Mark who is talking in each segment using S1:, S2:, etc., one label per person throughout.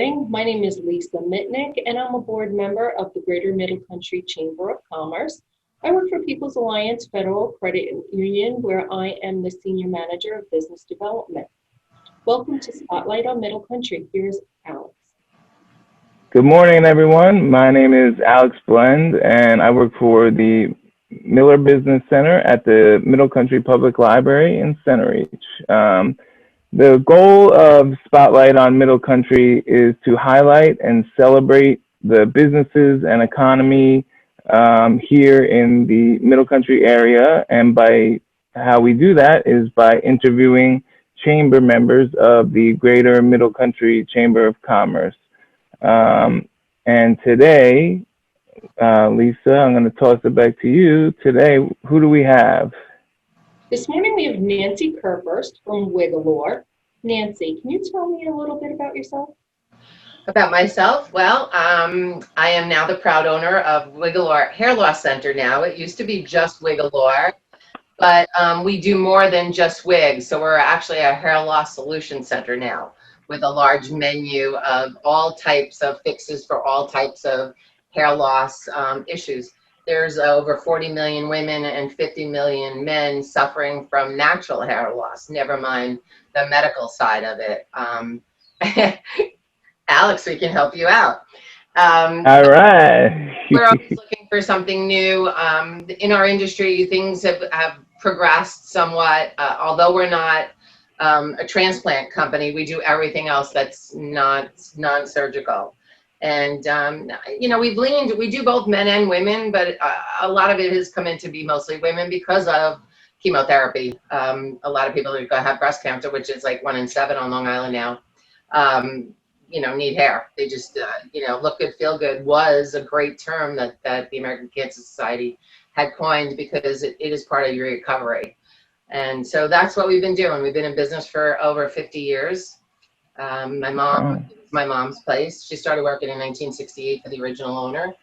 S1: morning. My name is Lisa Mitnick, and I'm a board member of the Greater Middle Country Chamber of Commerce. I work for People's Alliance Federal Credit Union, where I am the Senior Manager of Business Development. Welcome to Spotlight on Middle Country. Here's Alex.
S2: Good morning, everyone. My name is Alex Blend, and I work for the Miller Business Center at the Middle Country Public Library in Center Reach. The goal of Spotlight on Middle Country is to highlight and celebrate the businesses and economy here in the Middle Country area. And by how we do that is by interviewing chamber members of the Greater Middle Country Chamber of Commerce. And today, Lisa, I'm going to toss it back to you. Today, who do we have?
S1: This morning we have Nancy Kerfurst from Wig Allure. Nancy, can you tell me a little bit about yourself?
S3: About myself? Well, I am now the proud owner of Wig Allure Hair Loss Center now. It used to be just Wig Allure, but we do more than just wigs. So we're actually a hair loss solution center now with a large menu of all types of fixes for all types of hair loss issues. There's over 40 million women and 50 million men suffering from natural hair loss, never mind the medical side of it. Alex, we can help you out.
S2: All right.
S3: We're always looking for something new. In our industry, things have progressed somewhat. Although we're not a transplant company, we do everything else that's not non-surgical. And, we do both men and women, but a lot of it has come in to be mostly women because of chemotherapy. A lot of people who have breast cancer, which is like 1 in 7 on Long Island now, need hair. They just, look good, feel good was a great term that the American Cancer Society had coined because it is part of your recovery. And so that's what we've been doing. We've been in business for over 50 years. My mom's place. She started working in 1968 for the original owner,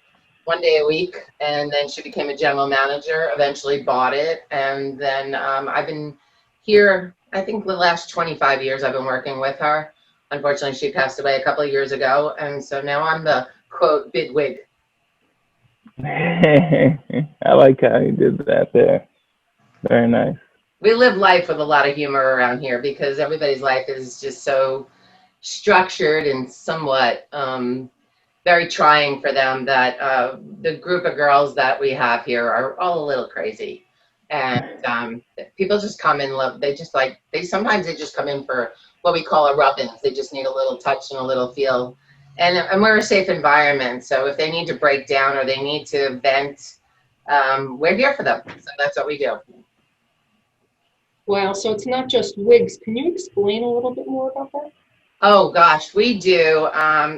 S3: 1 day a week, and then she became a general manager, eventually bought it, and then I've been here, I think the last 25 years I've been working with her. Unfortunately, she passed away a couple of years ago, and so now I'm the, quote, big wig.
S2: I like how you did that there. Very nice.
S3: We live life with a lot of humor around here because everybody's life is just so structured and somewhat very trying for them that the group of girls that we have here are all a little crazy, and people just come in love. Sometimes they just come in for what we call a rub-in. They just need a little touch and a little feel, and we're a safe environment. So if they need to break down or they need to vent, we're here for them. So that's what we do.
S1: Wow, so it's not just wigs. Can you explain a little bit more about that?
S3: Oh gosh, we do.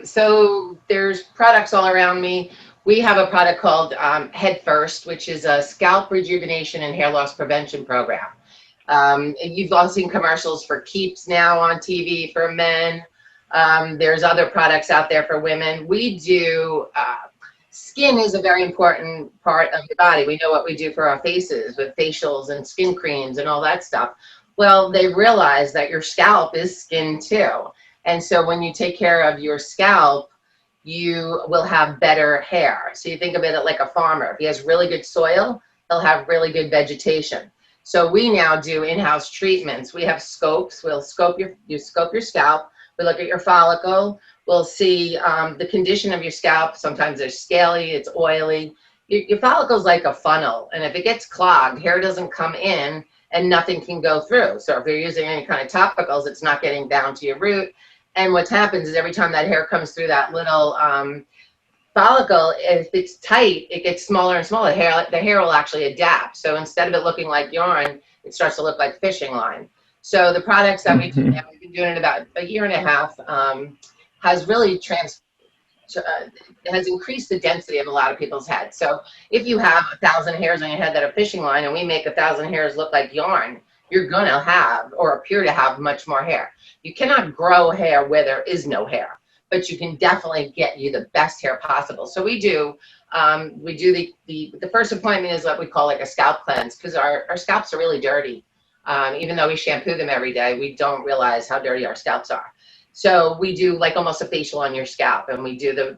S3: So there's products all around me. We have a product called Head First, which is a scalp rejuvenation and hair loss prevention program. You've all seen commercials for Keeps now on TV for men. There's other products out there for women. We do, skin is a very important part of the body. We know what we do for our faces with facials and skin creams and all that stuff. Well, they realize that your scalp is skin too. And so when you take care of your scalp, you will have better hair. So you think of it like a farmer. If he has really good soil, he'll have really good vegetation. So we now do in-house treatments. We have scopes. We'll scope you scope your scalp. We look at your follicle. We'll see the condition of your scalp. Sometimes they're scaly, it's oily. Your follicle is like a funnel. And if it gets clogged, hair doesn't come in and nothing can go through. So if you're using any kind of topicals, it's not getting down to your root. And what happens is every time that hair comes through that little follicle, if it's tight, it gets smaller and smaller. The hair will actually adapt. So instead of it looking like yarn, it starts to look like fishing line. So the products that we do now, we've been doing it about a year and a half, has really has increased the density of a lot of people's heads. So if you have 1,000 hairs on your head that are fishing line and we make 1,000 hairs look like yarn, you're gonna have or appear to have much more hair. You cannot grow hair where there is no hair, but you can definitely get you the best hair possible. So we do the first appointment is what we call like a scalp cleanse because our scalps are really dirty. Even though we shampoo them every day, we don't realize how dirty our scalps are. So we do like almost a facial on your scalp, and we do a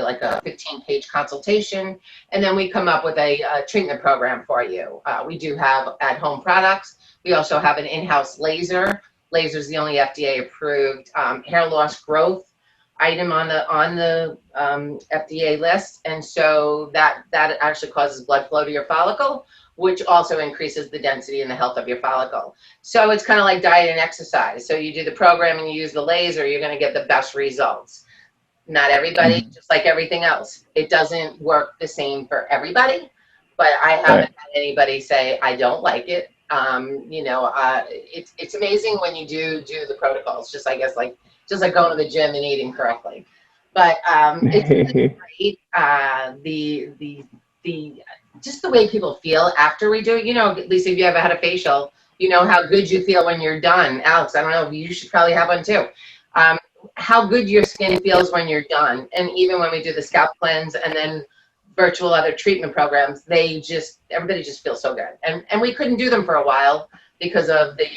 S3: like a 15-page consultation, and then we come up with a treatment program for you. We do have at-home products. We also have an in-house laser. Laser is the only FDA approved hair loss growth item on the FDA list, and so that actually causes blood flow to your follicle, which also increases the density and the health of your follicle. So it's kind of like diet and exercise. So you do the program and you use the laser, you're going to get the best results. Not everybody, just like everything else. It doesn't work the same for everybody, but I haven't had anybody say, I don't like it. It's amazing when you do the protocols, just like going to the gym and eating correctly. But it's really great. The just the way people feel after we do it. Lisa, if you ever had a facial, you know how good you feel when you're done. Alex, I don't know, you should probably have one too. How good your skin feels when you're done. And even when we do the scalp cleanse and then virtual other treatment programs, everybody just feels so good. And we couldn't do them for a while because of the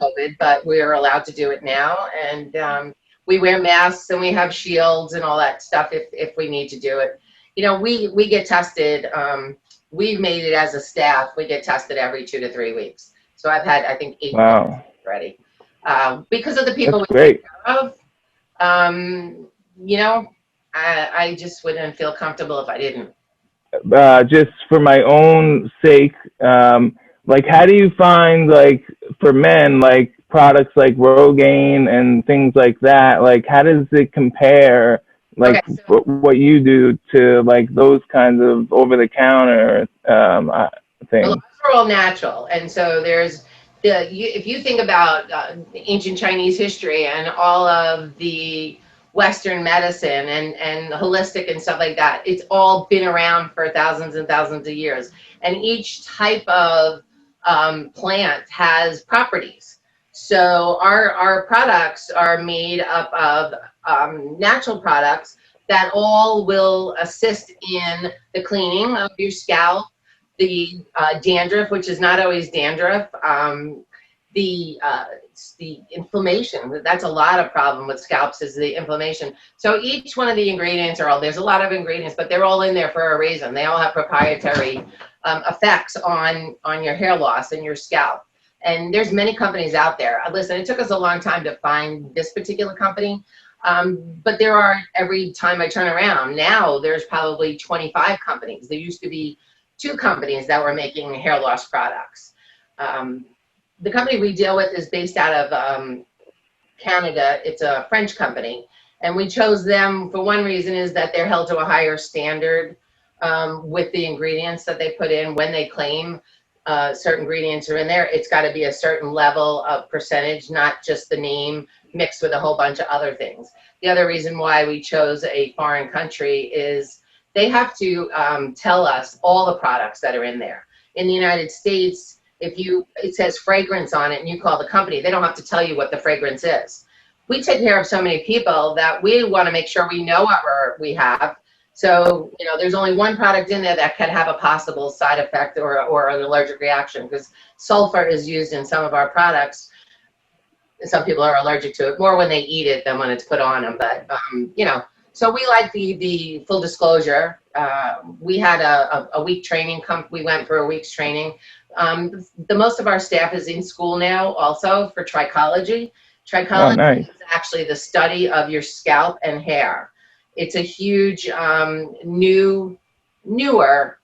S3: COVID, but we're allowed to do it now. And we wear masks and we have shields and all that stuff if we need to do it. We get tested. We've made it as a staff. We get tested every 2 to 3 weeks. So I've had, I think, 8 tests already. Because of the people we take care of, I just wouldn't feel comfortable if I didn't.
S2: Just for my own sake, like, how do you find, like, for men, like, products like Rogaine and things like that? Like, how does it compare, like, what you do to, like, those kinds of over-the-counter things?
S3: Well, those are all natural. And so if you think about ancient Chinese history and all of the Western medicine and holistic and stuff like that, it's all been around for thousands and thousands of years. And each type of plant has properties. So our products are made up of natural products that all will assist in the cleaning of your scalp, the dandruff, which is not always dandruff, the inflammation. That's a lot of problem with scalps, is the inflammation. So each one of the ingredients there's a lot of ingredients, but they're all in there for a reason. They all have proprietary effects on your hair loss and your scalp. And there's many companies out there. Listen, it took us a long time to find this particular company, but there are, every time I turn around now, there's probably 25 companies. There used to be 2 companies that were making hair loss products. The company we deal with is based out of Canada. It's a French company, and we chose them for one reason, is that they're held to a higher standard with the ingredients that they put in. When they claim certain ingredients are in there, it's got to be a certain level of percentage, not just the name mixed with a whole bunch of other things. The other reason why we chose a foreign country is they have to tell us all the products that are in there. In the United States, it says fragrance on it and you call the company, they don't have to tell you what the fragrance is. We take care of so many people that we want to make sure we know what we have. So, there's only one product in there that could have a possible side effect or an allergic reaction, because sulfur is used in some of our products. Some people are allergic to it more when they eat it than when it's put on them. But, so we like the full disclosure. We had a week training. We went for a week's training. The most of our staff is in school now also for trichology. Trichology is actually the study of your scalp and hair. It's a huge, newer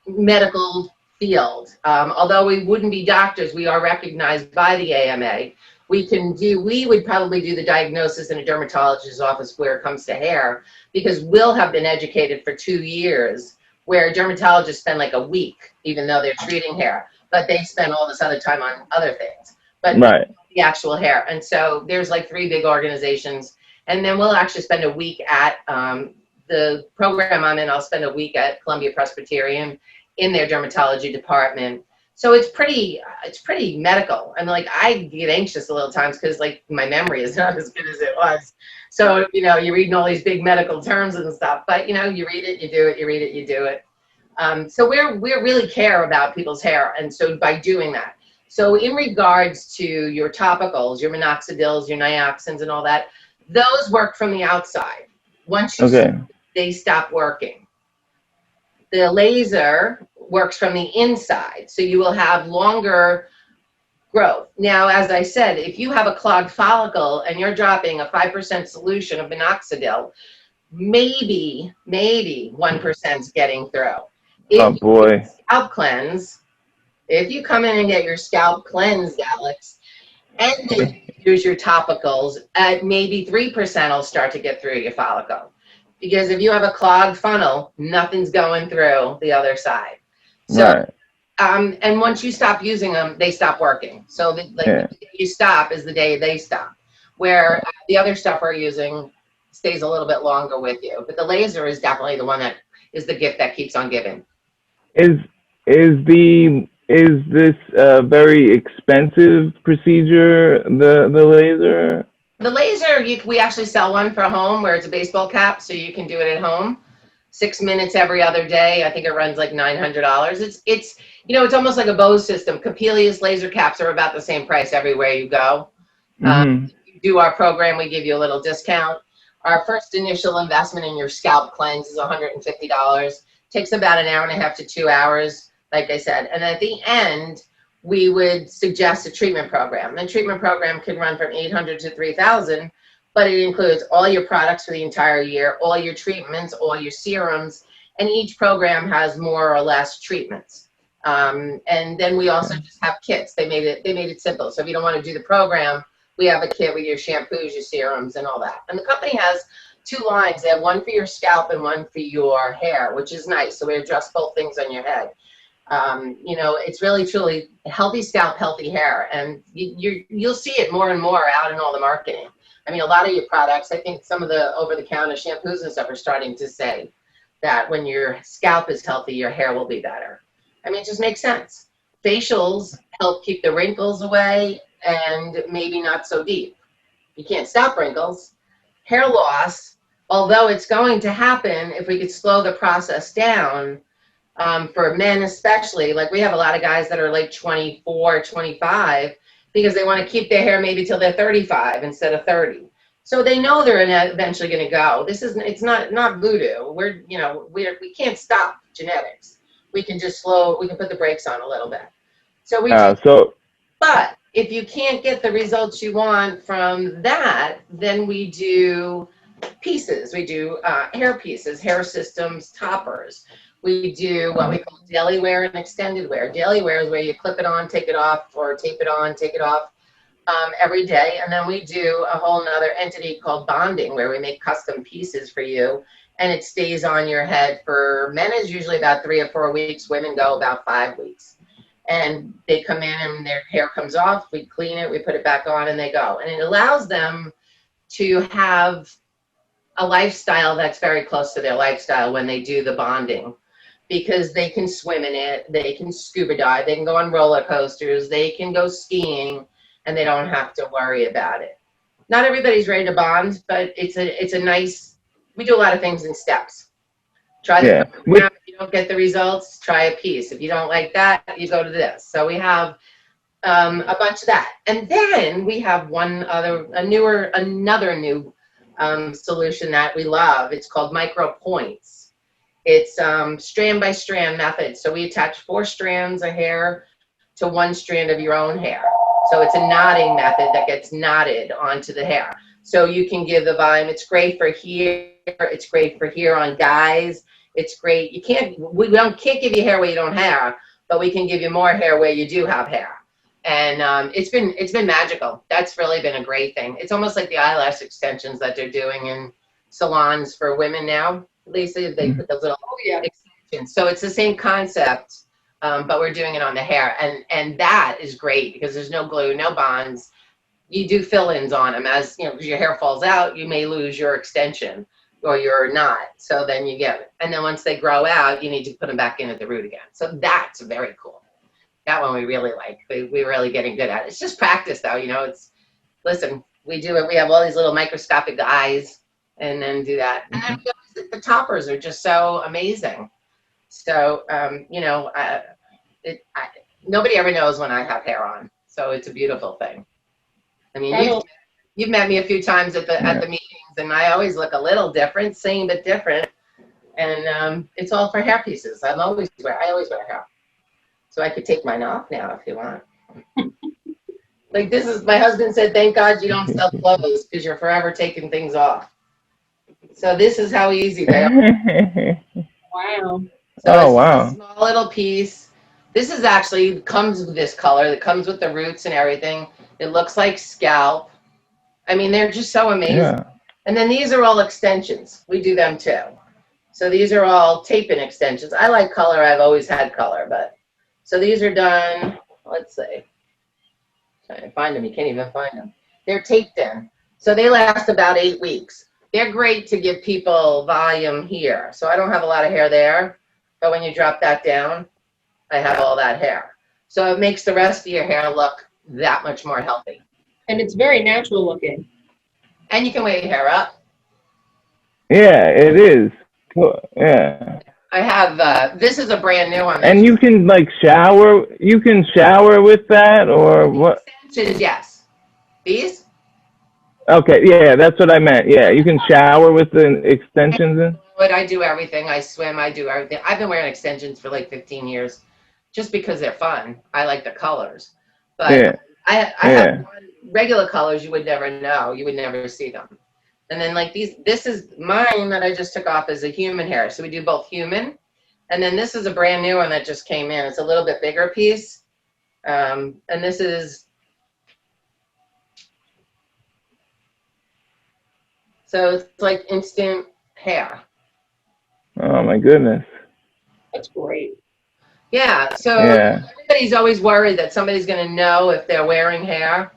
S3: medical field. Although we wouldn't be doctors, we are recognized by the AMA. We would probably do the diagnosis in a dermatologist's office where it comes to hair, because we'll have been educated for 2 years, where dermatologists spend like a week, even though they're treating hair, but they spend all this other time on other things, but the actual hair. And so there's like 3 big organizations, and then we'll actually spend a week at the program I'm in. I'll spend a week at Columbia Presbyterian in their dermatology department. So it's pretty medical. And like, I get anxious a little times because like my memory is not as good as it was. So, you're reading all these big medical terms and stuff, but you read it, you do it, you read it, you do it. So we really care about people's hair. And so by doing that, So in regards to your topicals, your minoxidils, your nioxins and all that, those work from the outside. Once you
S2: Okay.
S3: they stop working. The laser works from the inside, so you will have longer growth. Now, as I said, if you have a clogged follicle and you're dropping a 5% solution of minoxidil, maybe 1% is getting through.
S2: Oh
S3: If you
S2: boy.
S3: scalp cleanse, if you come in and get your scalp cleansed, Alex, and then use your topicals, at maybe 3% will start to get through your follicle. Because if you have a clogged funnel, nothing's going through the other side. So,
S2: Right.
S3: and once you stop using them, they stop working. So, the day you stop is the day they stop. Where the other stuff we're using stays a little bit longer with you. But the laser is definitely the one that is the gift that keeps on giving.
S2: Is this a very expensive procedure? The laser.
S3: The laser, we actually sell one for home where it's a baseball cap, so you can do it at home. 6 minutes every other day. I think it runs like $900. It's it's almost like a Bose system. Capilius laser caps are about the same price everywhere you go.
S2: Mm-hmm.
S3: If you do our program, we give you a little discount. Our first initial investment in your scalp cleanse is $150. Takes about an hour and a half to 2 hours, like I said. And at the end, we would suggest a treatment program. The treatment program can run from $800 to $3,000, but it includes all your products for the entire year, all your treatments, all your serums, and each program has more or less treatments. And then we also just have kits. They made it simple. So if you don't want to do the program, we have a kit with your shampoos, your serums, and all that. And the company has 2 lines. They have one for your scalp and one for your hair, which is nice. So we address both things on your head. It's really truly healthy scalp, healthy hair, and you'll see it more and more out in all the marketing. I mean, a lot of your products, I think some of the over-the-counter shampoos and stuff are starting to say that when your scalp is healthy, your hair will be better. I mean, it just makes sense. Facials help keep the wrinkles away and maybe not so deep. You can't stop wrinkles. Hair loss, although it's going to happen if we could slow the process down, for men especially, like we have a lot of guys that are like 24, 25, because they want to keep their hair maybe till they're 35 instead of 30. So they know they're eventually going to go. It's not voodoo. We can't stop genetics. We can just we can put the brakes on a little bit. But if you can't get the results you want from that, then we do pieces. We do hair pieces, hair systems, toppers. We do what we call daily wear and extended wear. Daily wear is where you clip it on, take it off, or tape it on, take it off every day. And then we do a whole nother entity called bonding, where we make custom pieces for you, and it stays on your head for men is usually about 3 or 4 weeks. Women go about 5 weeks. And they come in and their hair comes off. We clean it, we put it back on, and they go. And it allows them to have a lifestyle that's very close to their lifestyle when they do the bonding, because they can swim in it, they can scuba dive, they can go on roller coasters, they can go skiing, and they don't have to worry about it. Not everybody's ready to bond, but it's a nice, we do a lot of things in steps. Try the program. If you don't get the results, try a piece. If you don't like that, you go to this. So we have a bunch of that. And then we have another new solution that we love. It's called micro points. It's strand by strand method. So we attach 4 strands of hair to 1 strand of your own hair. So it's a knotting method that gets knotted onto the hair. So you can give the volume. It's great for here. It's great for here on guys. It's great. We can't give you hair where you don't have, but we can give you more hair where you do have hair. And it's been magical. That's really been a great thing. It's almost like the eyelash extensions that they're doing in salons for women now. Lisa, they put those little extensions. So it's the same concept, but we're doing it on the hair, and that is great because there's no glue, no bonds. You do fill-ins on them, as you know, because your hair falls out, you may lose your extension or your knot. So then you get it, and then once they grow out, you need to put them back in at the root again. So that's very cool. That one we really like. We're really getting good at it. It's just practice, though. Listen, we do it. We have all these little microscopic eyes, and then do that. And then the toppers are just so amazing. So nobody ever knows when I have hair on. So it's a beautiful thing. I mean,
S1: I don't,
S3: you've met me a few times at the meetings, and I always look a little different, same but different. And it's all for hair pieces. I always wear hair. So I could take mine off now if you want. Like this is, my husband said, thank God you don't sell clothes because you're forever taking things off. So this is how easy they are.
S1: wow.
S3: So
S2: Oh,
S3: it's
S2: wow.
S3: a small little piece. This is actually comes with this color. That comes with the roots and everything. It looks like scalp. I mean, they're just so amazing.
S2: Yeah.
S3: And then these are all extensions. We do them too. So these are all tape-in extensions. I like color. I've always had color, but so these are done. Let's see. Trying to find them. You can't even find them. They're taped in. So they last about 8 weeks. They're great to give people volume here. So I don't have a lot of hair there, but when you drop that down, I have all that hair. So it makes the rest of your hair look that much more healthy.
S1: And it's very natural looking.
S3: And you can wear your hair up.
S2: Yeah, it is. Cool. Yeah.
S3: I have, this is a brand new one.
S2: And you can like shower. You can shower with that, or what?
S3: Extensions, yes. These?
S2: Okay, yeah, that's what I meant. Yeah, you can shower with the extensions in.
S3: But I do everything. I swim. I do everything. I've been wearing extensions for like 15 years, just because they're fun. I like the colors. But
S2: Yeah.
S3: I
S2: Yeah.
S3: have regular colors you would never know. You would never see them. And then like these, this is mine that I just took off as a human hair. So we do both human. And then this is a brand new one that just came in. It's a little bit bigger piece. And this is, so it's like instant hair.
S2: Oh my goodness.
S1: That's great.
S3: Yeah. So
S2: Yeah.
S3: everybody's always worried that somebody's going to know if they're wearing hair.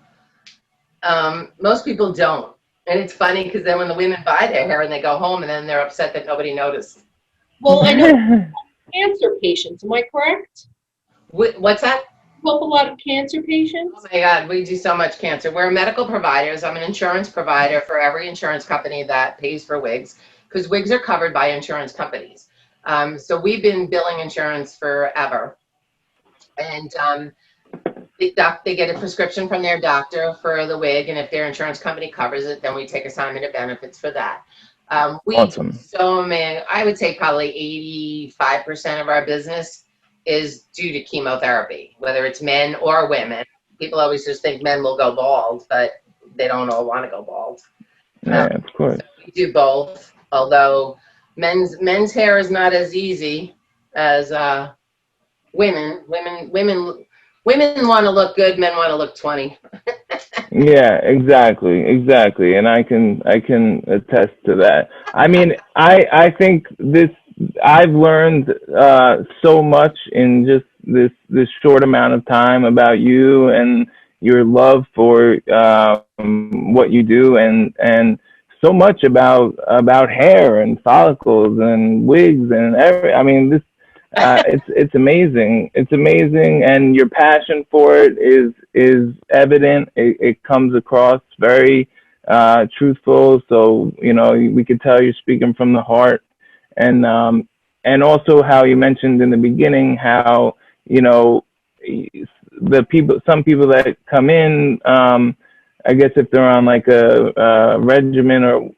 S3: Most people don't. And it's funny because then when the women buy their hair and they go home and then they're upset that nobody noticed.
S1: Well, I know cancer patients. Am I correct?
S3: What's that?
S1: Help a lot of cancer patients.
S3: Oh my God, we do so much cancer. We're medical providers. I'm an insurance provider for every insurance company that pays for wigs, because wigs are covered by insurance companies. So we've been billing insurance forever. And they get a prescription from their doctor for the wig, and if their insurance company covers it, then we take assignment of benefits for that. We
S2: Awesome.
S3: do so many, I would say probably 85% of our business is due to chemotherapy, whether it's men or women. People always just think men will go bald, but they don't all want to go bald.
S2: Yeah, of course.
S3: So we do both, although men's hair is not as easy as women. Women want to look good, men want to look 20.
S2: Yeah, exactly. And I can attest to that. I mean, I think I've learned so much in just this short amount of time about you and your love for what you do, and so much about hair and follicles and wigs and I mean, this it's amazing. It's amazing, and your passion for it is evident. It comes across very truthful. So we could tell you're speaking from the heart, and also how you mentioned in the beginning how some people that come in, I guess if they're on like a regimen or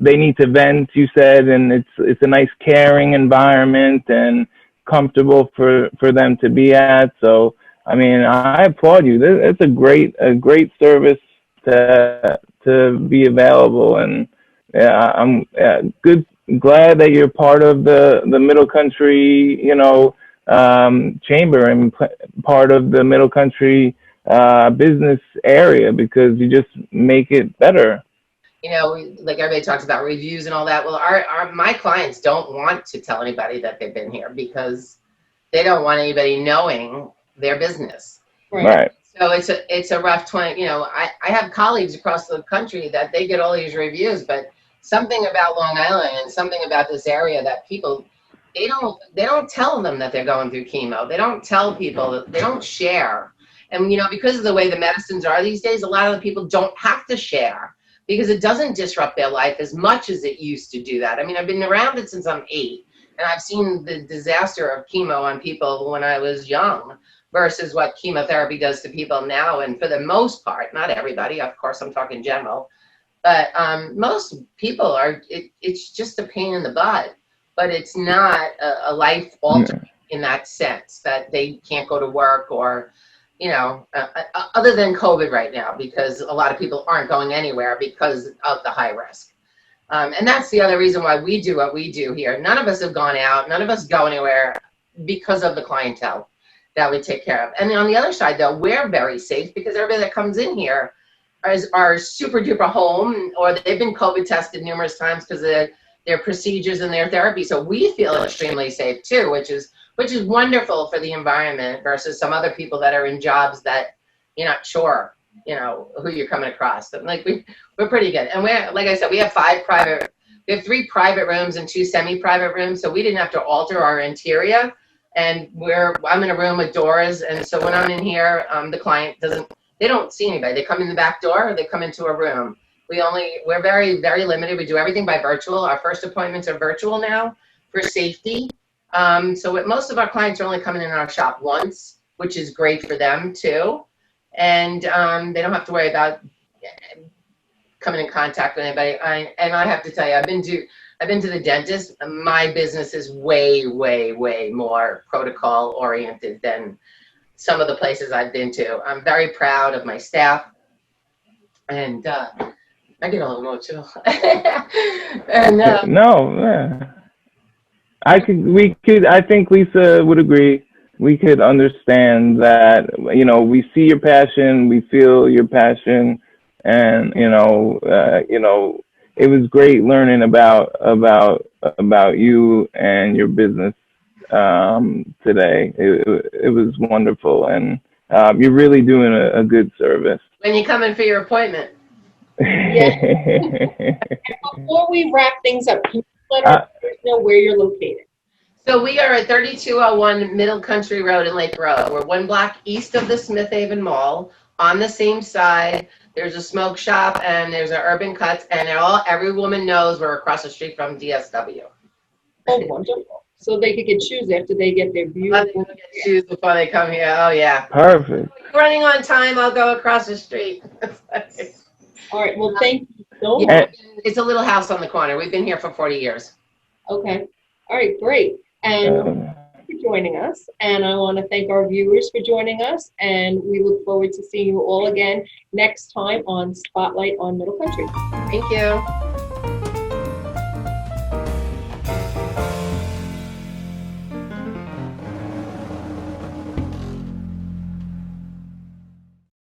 S2: they need to vent, you said, and it's a nice caring environment and comfortable for them to be at. So I mean, I applaud you. It's a great service to be available, and yeah, I'm glad that you're part of the Middle Country chamber and part of the Middle Country business area, because you just make it better.
S3: Like everybody talks about reviews and all that. Well, my clients don't want to tell anybody that they've been here because they don't want anybody knowing their business.
S2: Right.
S3: So it's a rough 20. I have colleagues across the country that they get all these reviews, but something about Long Island and something about this area that people they don't tell them that they're going through chemo. They don't tell people that they don't share. And because of the way the medicines are these days, a lot of the people don't have to share, because it doesn't disrupt their life as much as it used to do that. I mean, I've been around it since I'm 8, And I've seen the disaster of chemo on people when I was young versus what chemotherapy does to people now. And for the most part, not everybody, of course, I'm talking general, but most people are, it's just a pain in the butt, but it's not a life altering in that sense that they can't go to work or, you know, other than COVID right now, because a lot of people aren't going anywhere because of the high risk. And that's the other reason why we do what we do here. None of us have gone out. None of us go anywhere because of the clientele that we take care of. And on the other side, though, we're very safe because everybody that comes in here are super duper home, or they've been COVID tested numerous times because of their procedures and their therapy. So we feel extremely safe too, which is wonderful for the environment versus some other people that are in jobs that you're not sure, you know, who you're coming across. But like we're pretty good. And we're, like I said, we have 3 private rooms and 2 semi-private rooms. So we didn't have to alter our interior. And I'm in a room with doors. And so when I'm in here, the client they don't see anybody. They come in the back door or they come into a room. We're very, very limited. We do everything by virtual. Our first appointments are virtual now for safety. So most of our clients are only coming in our shop once, which is great for them too. And they don't have to worry about coming in contact with anybody. And I have to tell you, I've been to the dentist. My business is way, way, way more protocol oriented than some of the places I've been to. I'm very proud of my staff, and I get a little emotional. And
S2: No, I think Lisa would agree. We could understand that, you know, we see your passion, we feel your passion, and you know, it was great learning about you and your business today. It was wonderful, and you're really doing a good service.
S3: When you come in for your appointment.
S1: Yeah. Before we wrap things up, can you let our viewers know where you're located?
S3: So we are at 3201 Middle Country Road in Lake Road. We're 1 block east of the Smith Haven Mall. On the same side, there's a smoke shop and there's an Urban Cuts, and every woman knows we're across the street from DSW.
S1: Oh, wonderful. So they could get shoes after they get their beautiful
S3: Get shoes before they come here. Oh yeah.
S2: Perfect.
S3: Running on time, I'll go across the street.
S1: All right. Well, thank you so
S3: Yeah,
S1: much.
S3: it's a little house on the corner. We've been here for 40 years.
S1: Okay. All right. Great. And for joining us. And I want to thank our viewers for joining us. And we look forward to seeing you all again next time on Spotlight on Middle Country.
S3: Thank you.